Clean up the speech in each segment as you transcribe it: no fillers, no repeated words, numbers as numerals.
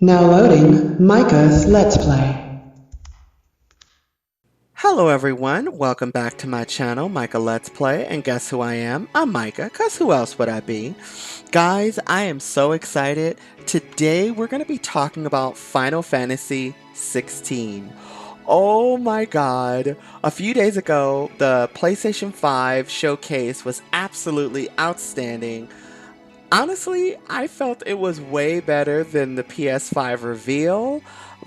Now loading Micah's Let's Play. Hello everyone, welcome back to my channel, Micah Let's Play, and guess who I am? I'm Micah, cause who else would I be? Guys, I am so excited. Today we're going to be talking about Final Fantasy XVI. Oh my god. A few days ago, the PlayStation 5 showcase was absolutely outstanding. Honestly, I felt it was way better than the PS5 reveal,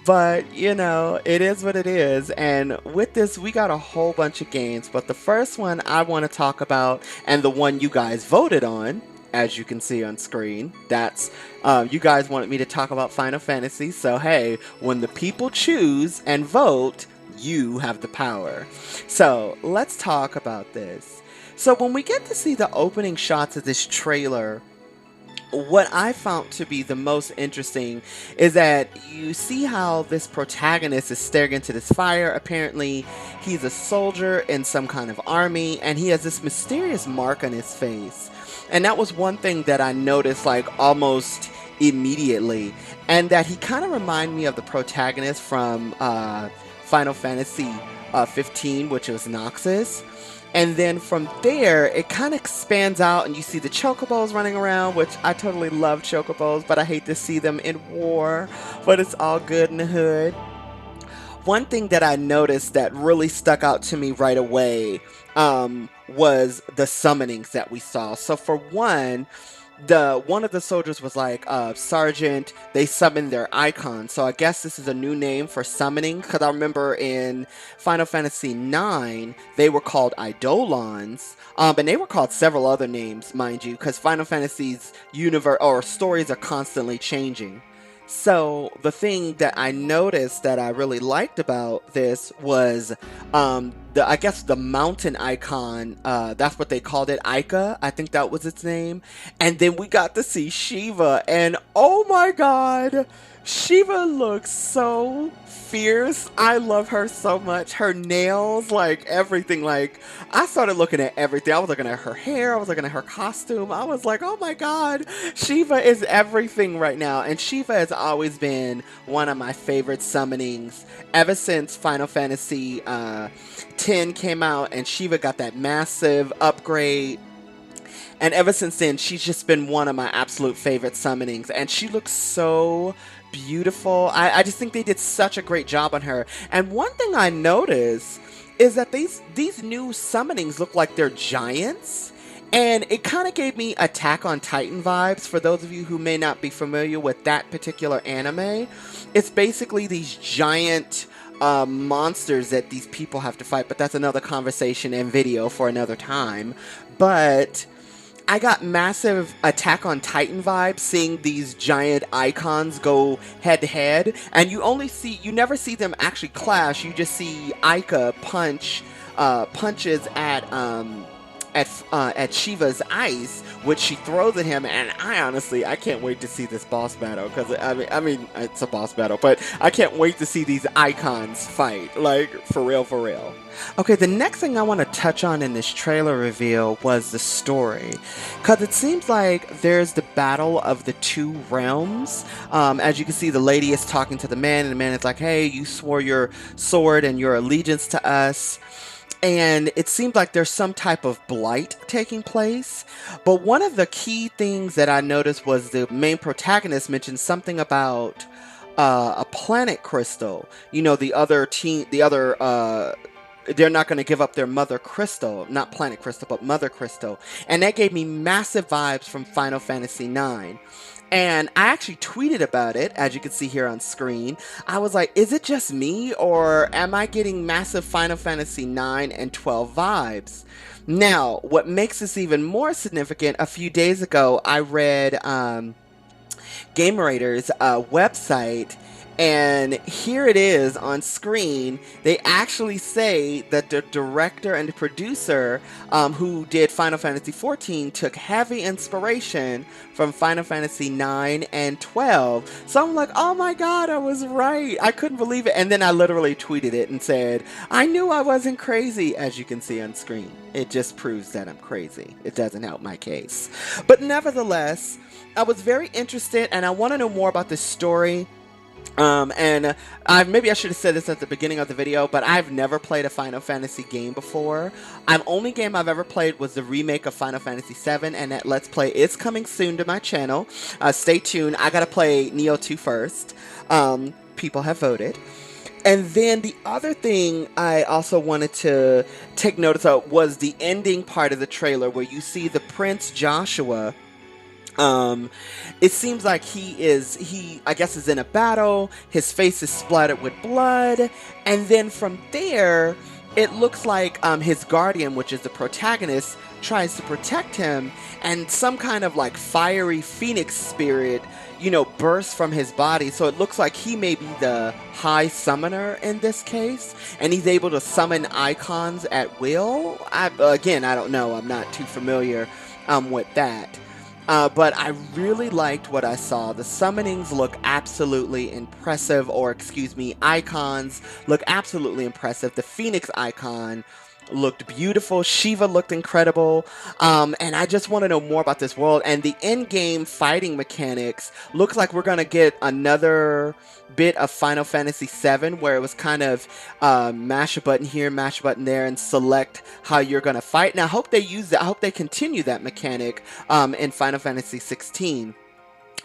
but it is what it is. And with this, we got a whole bunch of games, but the first one I want to talk about, and the one you guys voted on, as you can see on screen, that's you guys wanted me to talk about Final Fantasy, so hey, when the people choose and vote, you have the power. So let's talk about this. So when we get to see the opening shots of this trailer, what I found to be the most interesting is that you see how this protagonist is staring into this fire. Apparently, he's a soldier in some kind of army, and he has this mysterious mark on his face. And that was one thing that I noticed, like, almost immediately. And that he kind of reminded me of the protagonist from Final Fantasy 15, which was Noxus. And then from there, it kind of expands out, and you see the chocobos running around, which I totally love chocobos, but I hate to see them in war, but it's all good in the hood. One thing that I noticed that really stuck out to me right away was the summonings that we saw. So for one of the soldiers was like sergeant. They summoned their icon, so I guess this is a new name for summoning, because I remember in Final Fantasy IX they were called eidolons, and they were called several other names, mind you, because Final Fantasy's universe or stories are constantly changing. So the thing that I noticed that I really liked about this was I guess the mountain icon. That's what they called it, Ica. I think that was its name. And then we got to see Shiva, and oh my God, Shiva looks so fierce. I love her so much. Her nails, like everything. Like, I started looking at everything. I was looking at her hair. I was looking at her costume. I was like, oh my God, Shiva is everything right now. And Shiva has always been one of my favorite summonings ever since Final Fantasy 10 came out, and Shiva got that massive upgrade. And ever since then, she's just been one of my absolute favorite summonings. And she looks so beautiful. I just think they did such a great job on her. And one thing I noticed is that these new summonings look like they're giants. And it kind of gave me Attack on Titan vibes. For those of you who may not be familiar with that particular anime, it's basically these giant monsters that these people have to fight. But that's another conversation and video for another time. But I got massive Attack on Titan vibes seeing these giant icons go head to head, and you never see them actually clash. You just see Ica punches at Shiva's ice, which she throws at him, and I can't wait to see this boss battle, because I mean it's a boss battle, but I can't wait to see these icons fight, like for real, for real. Okay, the next thing I want to touch on in this trailer reveal was the story, because it seems like there's the battle of the two realms. As you can see, the lady is talking to the man, and the man is like, hey, you swore your sword and your allegiance to us. And it seems like there's some type of blight taking place. But one of the key things that I noticed was the main protagonist mentioned something about a planet crystal. You know, they're not going to give up their mother crystal, not planet crystal, but mother crystal. And that gave me massive vibes from Final Fantasy IX. And I actually tweeted about it, as you can see here on screen. I was like, is it just me, or am I getting massive Final Fantasy 9 and 12 vibes? Now, what makes this even more significant, a few days ago, I read Gamerator's website, and here it is on screen. They actually say that the director and the producer who did Final Fantasy XIV took heavy inspiration from Final Fantasy 9 and 12. So I'm like, oh my God, I was right. I couldn't believe it. And then I literally tweeted it and said, I knew I wasn't crazy, as you can see on screen. It just proves that I'm crazy. It doesn't help my case. But nevertheless, I was very interested, and I want to know more about this story. And maybe I should have said this at the beginning of the video, but I've never played a Final Fantasy game before. Only game I've ever played was the remake of Final Fantasy VII, and that Let's Play is coming soon to my channel. Stay tuned. I gotta play Neo 2 first. People have voted. And then the other thing I also wanted to take notice of was the ending part of the trailer where you see the Prince Joshua. It seems like I guess is in a battle, his face is splattered with blood, and then from there, it looks like his guardian, which is the protagonist, tries to protect him, and some kind of like fiery phoenix spirit, bursts from his body, so it looks like he may be the high summoner in this case, and he's able to summon icons at will. Again, I don't know, I'm not too familiar with that. But I really liked what I saw. The summonings look absolutely impressive, or excuse me, icons look absolutely impressive. The Phoenix icon looked beautiful. Shiva looked incredible. And I just want to know more about this world. And the in-game fighting mechanics looks like we're going to get another bit of Final Fantasy VII, where it was kind of mash a button here, mash a button there, and select how you're going to fight. And I hope they use that. I hope they continue that mechanic in Final Fantasy XVI.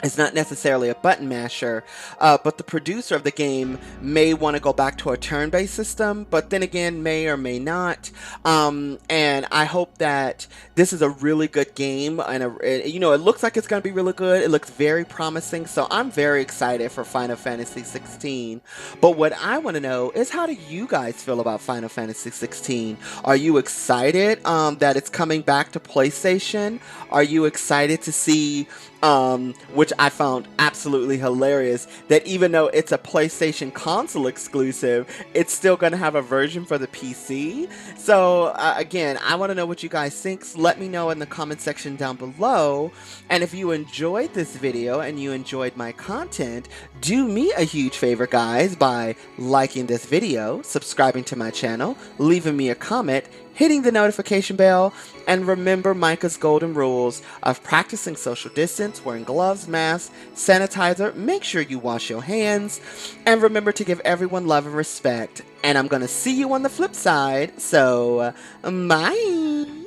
It's not necessarily a button masher, but the producer of the game may want to go back to a turn-based system, but then again, may or may not. And I hope that this is a really good game, and it looks like it's going to be really good. It looks very promising, so I'm very excited for Final Fantasy XVI. But what I want to know is, how do you guys feel about Final Fantasy XVI? Are you excited that it's coming back to PlayStation? Are you excited to see which I found absolutely hilarious, that even though it's a PlayStation console exclusive, it's still going to have a version for the PC. So again, I want to know what you guys think. So let me know in the comment section down below. And if you enjoyed this video and you enjoyed my content, do me a huge favor, guys, by liking this video, subscribing to my channel, leaving me a comment, hitting the notification bell, and remember Micah's golden rules of practicing social distance, wearing gloves, masks, sanitizer, make sure you wash your hands, and remember to give everyone love and respect. And I'm gonna see you on the flip side, so bye!